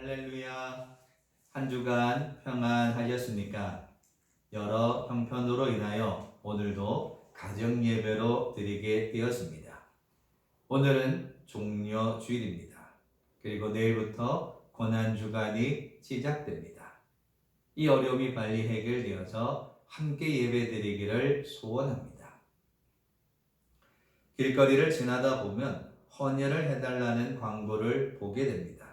할렐루야. 한 주간 평안하셨습니까? 여러 형편으로 인하여 오늘도 가정 예배로 드리게 되었습니다. 오늘은 종려 주일입니다. 그리고 내일부터 고난 주간이 시작됩니다. 이 어려움이 빨리 해결되어서 함께 예배 드리기를 소원합니다. 길거리를 지나다 보면 헌혈을 해달라는 광고를 보게 됩니다.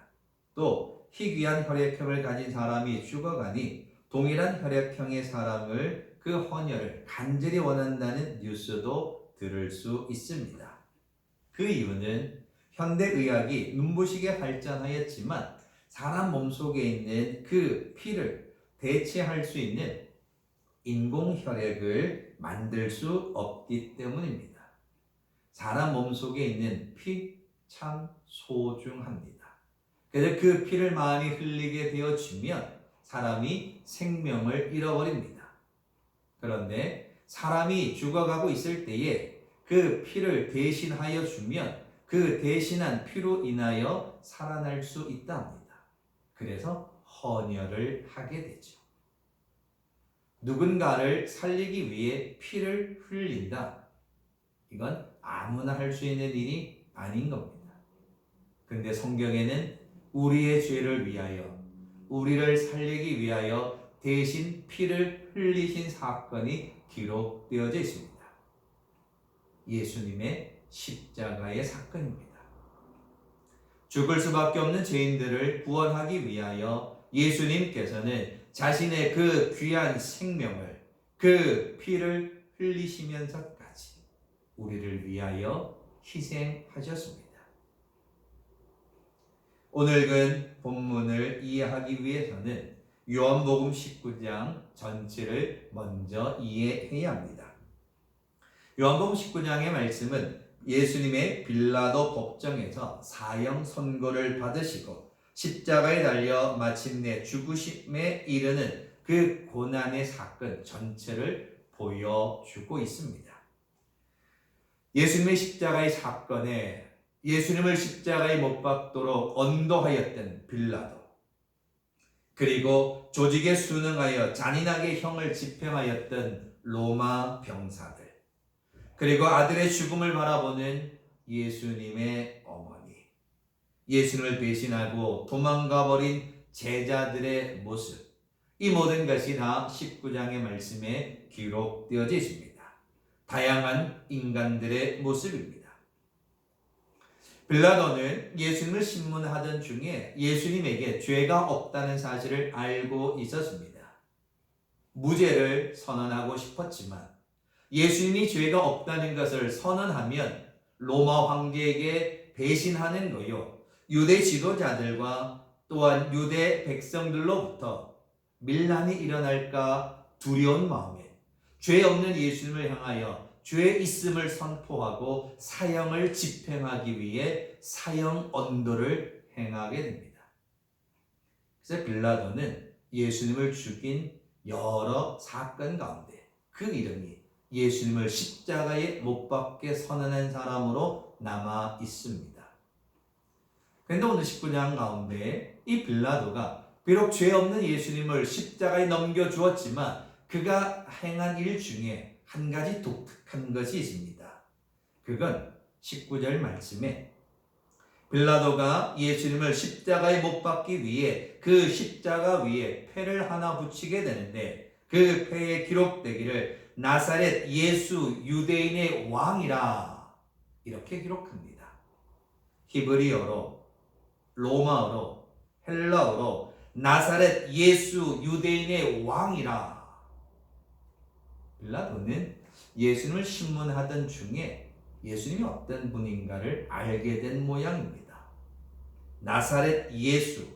또 희귀한 혈액형을 가진 사람이 죽어가니 동일한 혈액형의 사람을 그 헌혈을 간절히 원한다는 뉴스도 들을 수 있습니다. 그 이유는 현대의학이 눈부시게 발전하였지만 사람 몸속에 있는 그 피를 대체할 수 있는 인공혈액을 만들 수 없기 때문입니다. 사람 몸속에 있는 피 참 소중합니다. 그래서 그 피를 많이 흘리게 되어지면 사람이 생명을 잃어버립니다. 그런데 사람이 죽어가고 있을 때에 그 피를 대신하여 주면 그 대신한 피로 인하여 살아날 수 있다 합니다. 그래서 헌혈을 하게 되죠. 누군가를 살리기 위해 피를 흘린다. 이건 아무나 할 수 있는 일이 아닌 겁니다. 근데 성경에는 우리의 죄를 위하여, 우리를 살리기 위하여 대신 피를 흘리신 사건이 기록되어져 있습니다. 예수님의 십자가의 사건입니다. 죽을 수밖에 없는 죄인들을 구원하기 위하여 예수님께서는 자신의 그 귀한 생명을, 그 피를 흘리시면서까지 우리를 위하여 희생하셨습니다. 오늘 근 본문을 이해하기 위해서는 요한복음 19장 전체를 먼저 이해해야 합니다. 요한복음 19장의 말씀은 예수님의 빌라도 법정에서 사형 선고를 받으시고 십자가에 달려 마침내 죽으심에 이르는 그 고난의 사건 전체를 보여주고 있습니다. 예수님의 십자가의 사건에 예수님을 십자가에 못 박도록 언도하였던 빌라도, 그리고 조직에 순응하여 잔인하게 형을 집행하였던 로마 병사들, 그리고 아들의 죽음을 바라보는 예수님의 어머니, 예수님을 배신하고 도망가버린 제자들의 모습, 이 모든 것이 다 19장의 말씀에 기록되어져 있습니다. 다양한 인간들의 모습입니다. 빌라도는 예수님을 신문하던 중에 예수님에게 죄가 없다는 사실을 알고 있었습니다. 무죄를 선언하고 싶었지만 예수님이 죄가 없다는 것을 선언하면 로마 황제에게 배신하는 거요, 유대 지도자들과 또한 유대 백성들로부터 밀란이 일어날까 두려운 마음에 죄 없는 예수님을 향하여 죄 있음을 선포하고 사형을 집행하기 위해 사형 언도를 행하게 됩니다. 그래서 빌라도는 예수님을 죽인 여러 사건 가운데 그 이름이 예수님을 십자가에 못 박게 선언한 사람으로 남아 있습니다. 그런데 오늘 19장 가운데 이 빌라도가 비록 죄 없는 예수님을 십자가에 넘겨주었지만 그가 행한 일 중에 한 가지 독특한 것이 있습니다. 그건 19절 말씀에 빌라도가 예수님을 십자가에 못 박기 위해 그 십자가 위에 패를 하나 붙이게 되는데 그 패에 기록되기를 나사렛 예수 유대인의 왕이라 이렇게 기록합니다. 히브리어로, 로마어로, 헬라어로 나사렛 예수 유대인의 왕이라. 빌라도는 예수님을 신문하던 중에 예수님이 어떤 분인가를 알게 된 모양입니다. 나사렛 예수,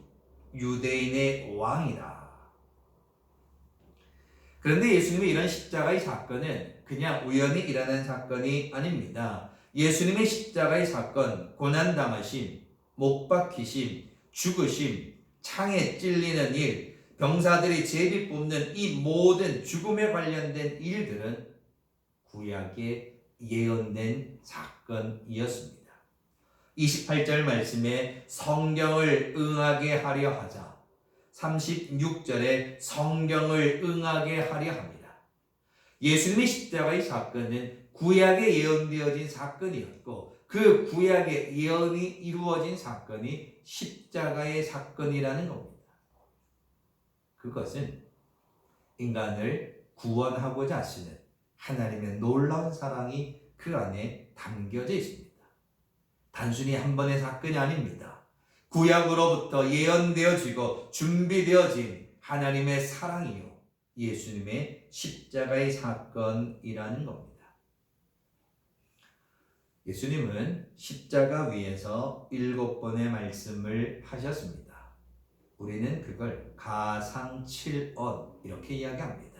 유대인의 왕이라. 그런데 예수님의 이런 십자가의 사건은 그냥 우연히 일어난 사건이 아닙니다. 예수님의 십자가의 사건, 고난당하심, 못 박히심, 죽으심, 창에 찔리는 일, 병사들이 제비 뽑는 이 모든 죽음에 관련된 일들은 구약에 예언된 사건이었습니다. 28절 말씀에 성경을 응하게 하려 하자. 36절에 성경을 응하게 하려 합니다. 예수님의 십자가의 사건은 구약에 예언되어진 사건이었고 그 구약의 예언이 이루어진 사건이 십자가의 사건이라는 겁니다. 그것은 인간을 구원하고자 하시는 하나님의 놀라운 사랑이 그 안에 담겨져 있습니다. 단순히 한 번의 사건이 아닙니다. 구약으로부터 예언되어지고 준비되어진 하나님의 사랑이요 예수님의 십자가의 사건이라는 겁니다. 예수님은 십자가 위에서 7번의 말씀을 하셨습니다. 우리는 그걸 가상칠언 이렇게 이야기합니다.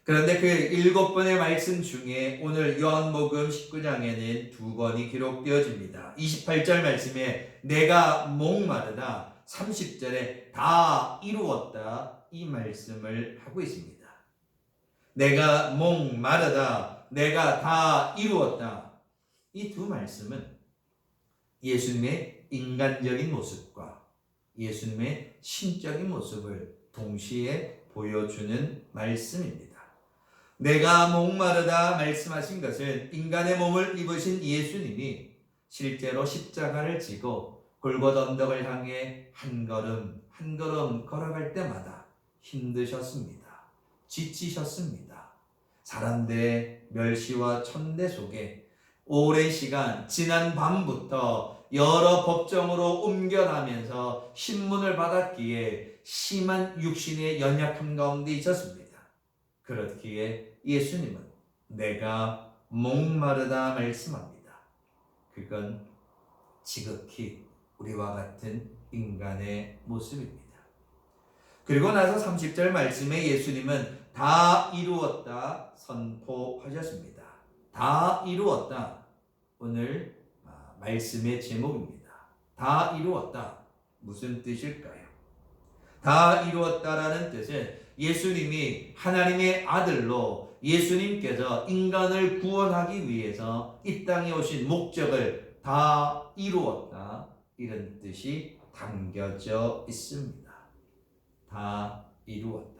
그런데 그 7번의 말씀 중에 오늘 요한복음 19장에는 2번이 기록되어집니다. 28절 말씀에 내가 목마르다, 30절에 다 이루었다 이 말씀을 하고 있습니다. 내가 목마르다, 내가 다 이루었다 이 두 말씀은 예수님의 인간적인 모습과 예수님의 신적인 모습을 동시에 보여주는 말씀입니다. 내가 목마르다 말씀하신 것은 인간의 몸을 입으신 예수님이 실제로 십자가를 지고 골고다 언덕을 향해 한 걸음 한 걸음 걸어갈 때마다 힘드셨습니다. 지치셨습니다. 사람들의 멸시와 천대 속에 오랜 시간 지난 밤부터 여러 법정으로 옮겨가면서 신문을 받았기에 심한 육신의 연약함 가운데 있었습니다. 그렇기에 예수님은 내가 목마르다 말씀합니다. 그건 지극히 우리와 같은 인간의 모습입니다. 그리고 나서 30절 말씀에 예수님은 다 이루었다 선포하셨습니다. 다 이루었다. 오늘 말씀의 제목입니다. 다 이루었다. 무슨 뜻일까요? 다 이루었다라는 뜻은 예수님이 하나님의 아들로 예수님께서 인간을 구원하기 위해서 이 땅에 오신 목적을 다 이루었다. 이런 뜻이 담겨져 있습니다. 다 이루었다.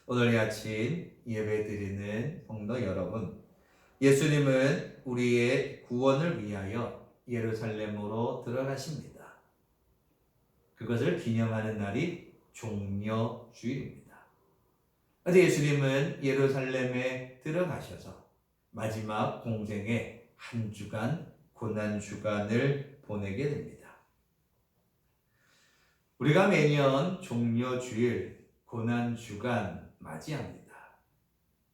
오늘 이 아침 예배드리는 성도 여러분, 예수님은 우리의 구원을 위하여 예루살렘으로 들어가십니다. 그것을 기념하는 날이 종려주일입니다. 그래서 예수님은 예루살렘에 들어가셔서 마지막 공생의 한 주간 고난 주간을 보내게 됩니다. 우리가 매년 종려주일 고난 주간 맞이합니다.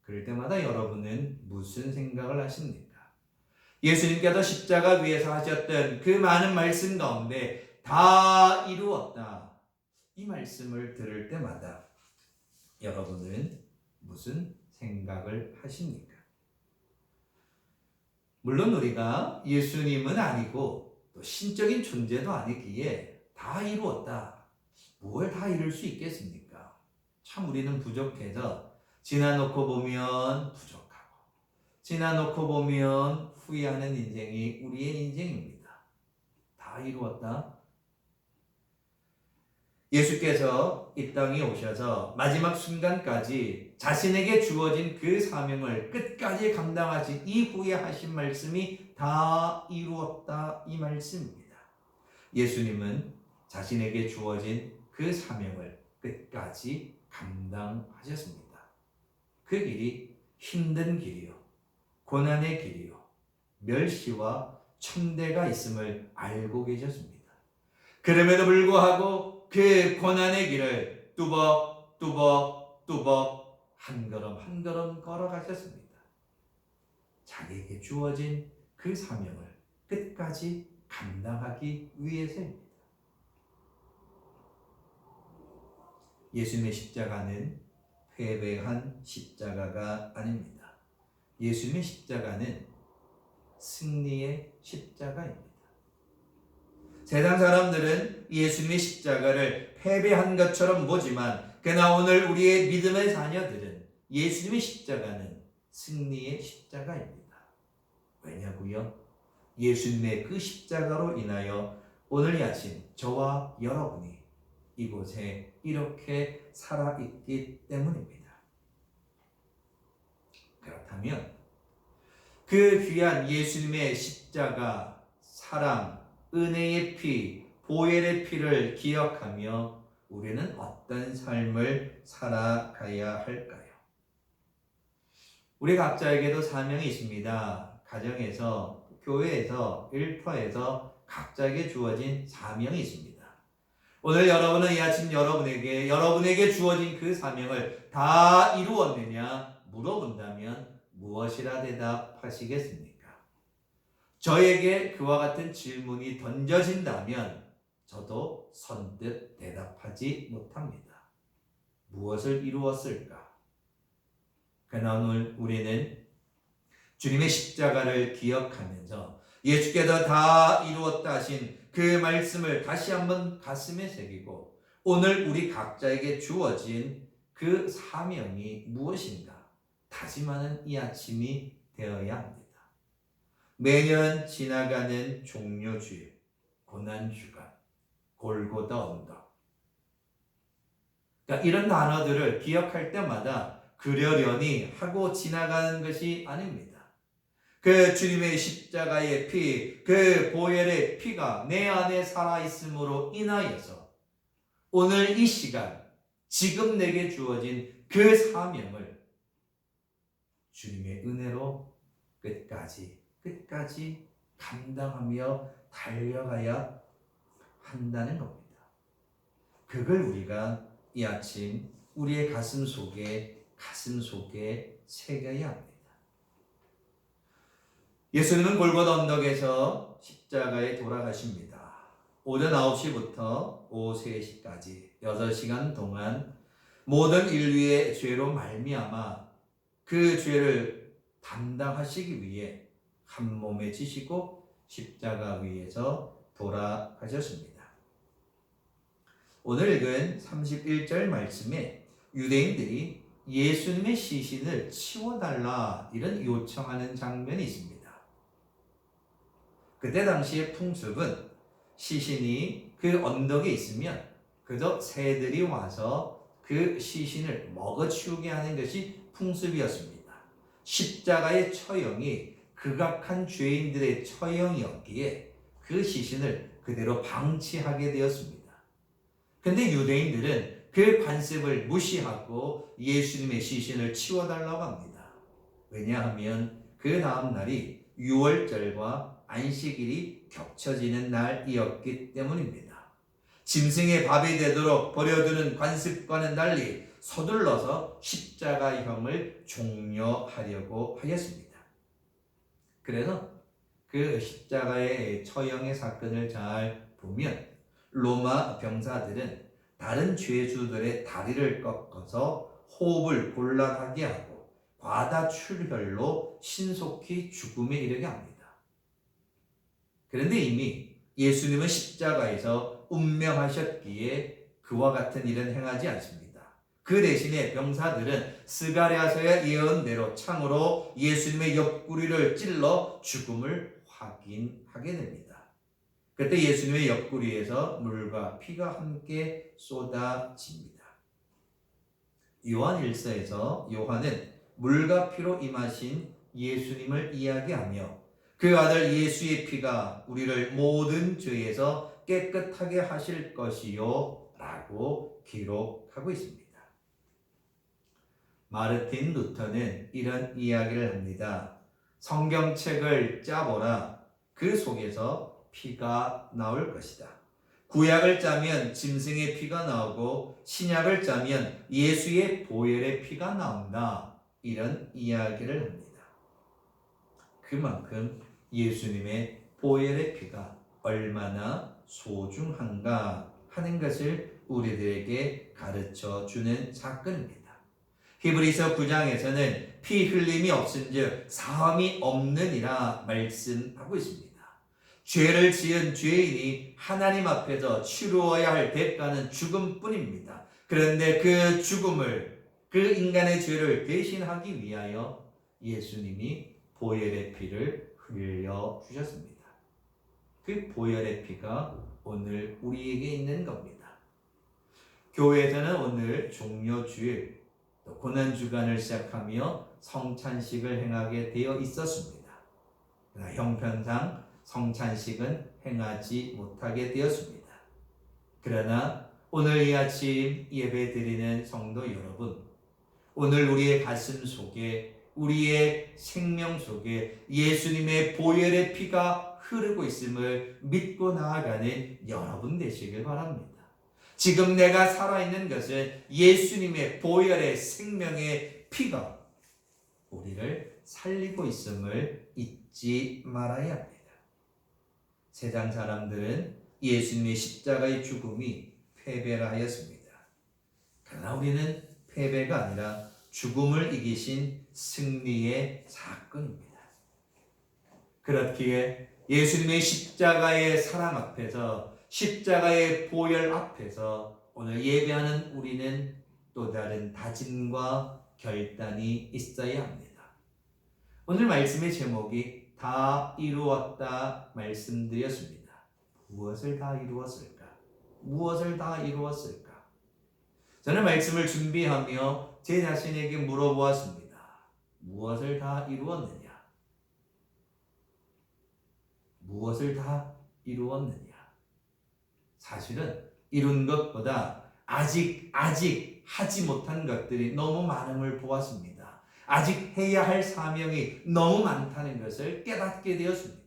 그럴 때마다 여러분은 무슨 생각을 하십니까? 예수님께서 십자가 위에서 하셨던 그 많은 말씀 가운데 다 이루었다. 이 말씀을 들을 때마다 여러분은 무슨 생각을 하십니까? 물론 우리가 예수님은 아니고 또 신적인 존재도 아니기에 다 이루었다. 뭘 다 이룰 수 있겠습니까? 참 우리는 부족해서 지나놓고 보면 부족하고 지나놓고 보면 후회하는 인생이 우리의 인생입니다. 다 이루었다. 예수께서 이 땅에 오셔서 마지막 순간까지 자신에게 주어진 그 사명을 끝까지 감당하신 이후에 하신 말씀이 다 이루었다 이 말씀입니다. 예수님은 자신에게 주어진 그 사명을 끝까지 감당하셨습니다. 그 길이 힘든 길이요, 고난의 길이요, 멸시와 천대가 있음을 알고 계셨습니다. 그럼에도 불구하고 그 고난의 길을 뚜벅뚜벅뚜벅 한 걸음 한 걸음 걸어가셨습니다. 자기에게 주어진 그 사명을 끝까지 감당하기 위해서입니다. 예수님의 십자가는 패배한 십자가가 아닙니다. 예수님의 십자가는 승리의 십자가입니다. 세상 사람들은 예수님의 십자가를 패배한 것처럼 보지만 그러나 오늘 우리의 믿음의 자녀들은 예수님의 십자가는 승리의 십자가입니다. 왜냐고요? 예수님의 그 십자가로 인하여 오늘 이 아침 저와 여러분이 이곳에 이렇게 살아있기 때문입니다. 그렇다면 그 귀한 예수님의 십자가, 사랑, 은혜의 피, 보혈의 피를 기억하며 우리는 어떤 삶을 살아가야 할까요? 우리 각자에게도 사명이 있습니다. 가정에서, 교회에서, 일터에서 각자에게 주어진 사명이 있습니다. 오늘 여러분은 이 아침 여러분에게 주어진 그 사명을 다 이루었느냐 물어본다면 무엇이라 대답하시겠습니까? 저에게 그와 같은 질문이 던져진다면 저도 선뜻 대답하지 못합니다. 무엇을 이루었을까? 그러나 오늘 우리는 주님의 십자가를 기억하면서 예수께서 다 이루었다 하신 그 말씀을 다시 한번 가슴에 새기고 오늘 우리 각자에게 주어진 그 사명이 무엇인가 다짐하는 이 아침이 되어야 합니다. 매년 지나가는 종료주일, 고난주간, 골고다 언덕. 그러니까 이런 단어들을 기억할 때마다 그러려니 하고 지나가는 것이 아닙니다. 그 주님의 십자가의 피, 그 보혈의 피가 내 안에 살아있음으로 인하여서 오늘 이 시간, 지금 내게 주어진 그 사명을 주님의 은혜로 끝까지 감당하며 달려가야 한다는 겁니다. 그걸 우리가 이 아침 우리의 가슴 속에 새겨야 합니다. 예수님은 골고다 언덕에서 십자가에 돌아가십니다. 오전 9시부터 오후 3시까지 6시간 동안 모든 인류의 죄로 말미암아 그 죄를 담당하시기 위해 한 몸에 지시고 십자가 위에서 돌아가셨습니다. 오늘 읽은 31절 말씀에 유대인들이 예수님의 시신을 치워달라 이런 요청하는 장면이 있습니다. 그때 당시의 풍습은 시신이 그 언덕에 있으면 그저 새들이 와서 그 시신을 먹어치우게 하는 것이 풍습이었습니다. 십자가의 처형이 극악한 죄인들의 처형이었기에 그 시신을 그대로 방치하게 되었습니다. 그런데 유대인들은 그 관습을 무시하고 예수님의 시신을 치워달라고 합니다. 왜냐하면 그 다음 날이 유월절과 안식일이 겹쳐지는 날이었기 때문입니다. 짐승의 밥이 되도록 버려두는 관습과는 달리 서둘러서 십자가형을 종료하려고 하였습니다. 그래서 그 십자가의 처형의 사건을 잘 보면 로마 병사들은 다른 죄수들의 다리를 꺾어서 호흡을 곤란하게 하고 과다출혈로 신속히 죽음에 이르게 합니다. 그런데 이미 예수님은 십자가에서 운명하셨기에 그와 같은 일은 행하지 않습니다. 그 대신에 병사들은 스가랴서의 예언대로 창으로 예수님의 옆구리를 찔러 죽음을 확인하게 됩니다. 그때 예수님의 옆구리에서 물과 피가 함께 쏟아집니다. 요한 1서에서 요한은 물과 피로 임하신 예수님을 이야기하며 그 아들 예수의 피가 우리를 모든 죄에서 깨끗하게 하실 것이요 라고 기록하고 있습니다. 마르틴 루터는 이런 이야기를 합니다. 성경책을 짜보라. 그 속에서 피가 나올 것이다. 구약을 짜면 짐승의 피가 나오고 신약을 짜면 예수의 보혈의 피가 나온다. 이런 이야기를 합니다. 그만큼 예수님의 보혈의 피가 얼마나 소중한가 하는 것을 우리들에게 가르쳐 주는 사건입니다. 히브리서 9장에서는 피 흘림이 없은즉 사함이 없느니라 말씀하고 있습니다. 죄를 지은 죄인이 하나님 앞에서 치루어야 할 대가는 죽음뿐입니다. 그런데 그 죽음을, 그 인간의 죄를 대신하기 위하여 예수님이 보혈의 피를 흘려 주셨습니다. 그 보혈의 피가 오늘 우리에게 있는 겁니다. 교회에서는 오늘 종료주일, 또 고난주간을 시작하며 성찬식을 행하게 되어 있었습니다. 그러나 형편상 성찬식은 행하지 못하게 되었습니다. 그러나 오늘 이 아침 예배드리는 성도 여러분, 오늘 우리의 가슴 속에, 우리의 생명 속에 예수님의 보혈의 피가 흐르고 있음을 믿고 나아가는 여러분 되시길 바랍니다. 지금 내가 살아있는 것은 예수님의 보혈의 생명의 피가 우리를 살리고 있음을 잊지 말아야 합니다. 세상 사람들은 예수님의 십자가의 죽음이 패배라 하였습니다. 그러나 우리는 패배가 아니라 죽음을 이기신 승리의 사건입니다. 그렇기에 예수님의 십자가의 사랑 앞에서, 십자가의 보혈 앞에서 오늘 예배하는 우리는 또 다른 다짐과 결단이 있어야 합니다. 오늘 말씀의 제목이 다 이루었다 말씀드렸습니다. 무엇을 다 이루었을까? 무엇을 다 이루었을까? 저는 말씀을 준비하며 제 자신에게 물어보았습니다. 무엇을 다 이루었느냐? 무엇을 다 이루었느냐? 사실은 이룬 것보다 아직 하지 못한 것들이 너무 많음을 보았습니다. 아직 해야 할 사명이 너무 많다는 것을 깨닫게 되었습니다.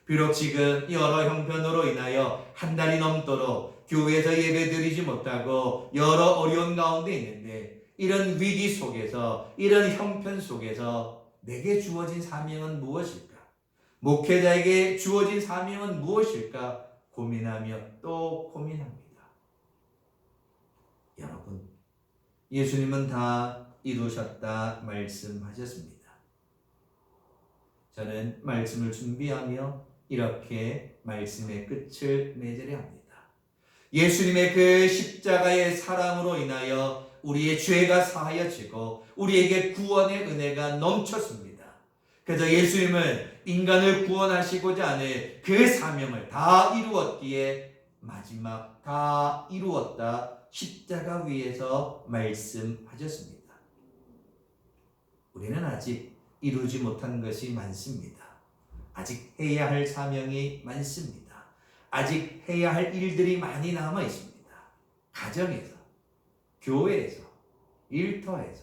비록 지금 여러 형편으로 인하여 한 달이 넘도록 교회에서 예배드리지 못하고 여러 어려운 가운데 있는데, 이런 위기 속에서, 이런 형편 속에서 내게 주어진 사명은 무엇일까? 목회자에게 주어진 사명은 무엇일까? 고민하며 또 고민합니다. 여러분, 예수님은 다 이루셨다 말씀하셨습니다. 저는 말씀을 준비하며 이렇게 말씀의 끝을 맺으려 합니다. 예수님의 그 십자가의 사랑으로 인하여 우리의 죄가 사하여지고 우리에게 구원의 은혜가 넘쳤습니다. 그래서 예수님은 인간을 구원하시고자 하는 그 사명을 다 이루었기에 마지막 다 이루었다 십자가 위에서 말씀하셨습니다. 우리는 아직 이루지 못한 것이 많습니다. 아직 해야 할 사명이 많습니다. 아직 해야 할 일들이 많이 남아 있습니다. 가정에서, 교회에서, 일터에서,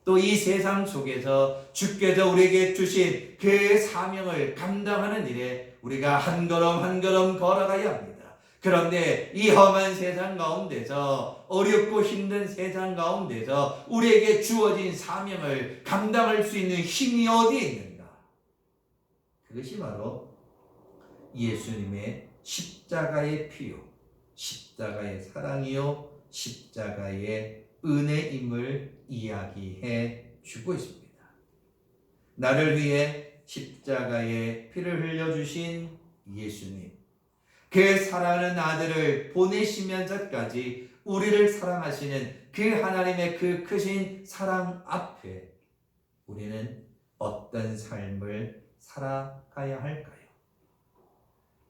또 이 세상 속에서 주께서 우리에게 주신 그 사명을 감당하는 일에 우리가 한 걸음 한 걸음 걸어가야 합니다. 그런데 이 험한 세상 가운데서, 어렵고 힘든 세상 가운데서 우리에게 주어진 사명을 감당할 수 있는 힘이 어디에 있는가? 그것이 바로 예수님의 십자가의 피요, 십자가의 사랑이요, 십자가의 은혜임을 이야기해 주고 있습니다. 나를 위해 십자가의 피를 흘려주신 예수님, 그 사랑하는 아들을 보내시면서까지 우리를 사랑하시는 그 하나님의 그 크신 사랑 앞에 우리는 어떤 삶을 살아가야 할까요?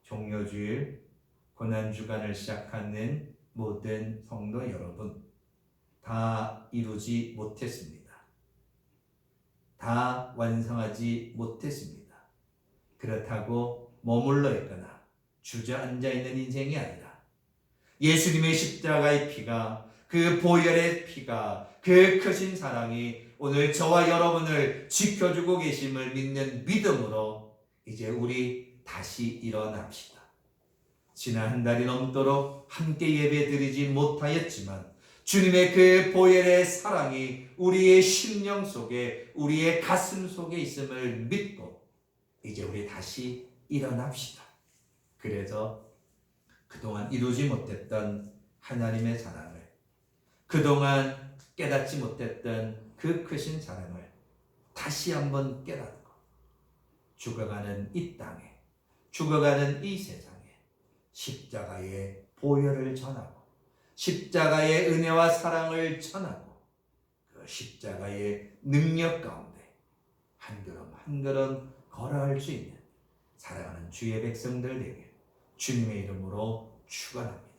종료주일 고난주간을 시작하는 모든 성도 여러분, 다 이루지 못했습니다. 다 완성하지 못했습니다. 그렇다고 머물러 있거나 주저앉아 있는 인생이 아니라 예수님의 십자가의 피가, 그 보혈의 피가, 그 크신 사랑이 오늘 저와 여러분을 지켜주고 계심을 믿는 믿음으로 이제 우리 다시 일어납시다. 지난 한 달이 넘도록 함께 예배드리지 못하였지만 주님의 그 보혈의 사랑이 우리의 심령 속에, 우리의 가슴 속에 있음을 믿고 이제 우리 다시 일어납시다. 그래서 그동안 이루지 못했던 하나님의 사랑을, 그동안 깨닫지 못했던 그 크신 사랑을 다시 한번 깨닫고 죽어가는 이 땅에, 죽어가는 이 세상에 십자가의 보혈을 전하고 십자가의 은혜와 사랑을 전하고 그 십자가의 능력 가운데 한 걸음 한 걸음 걸어갈 수 있는 살아가는 주의 백성들 되게 주님의 이름으로 축원합니다.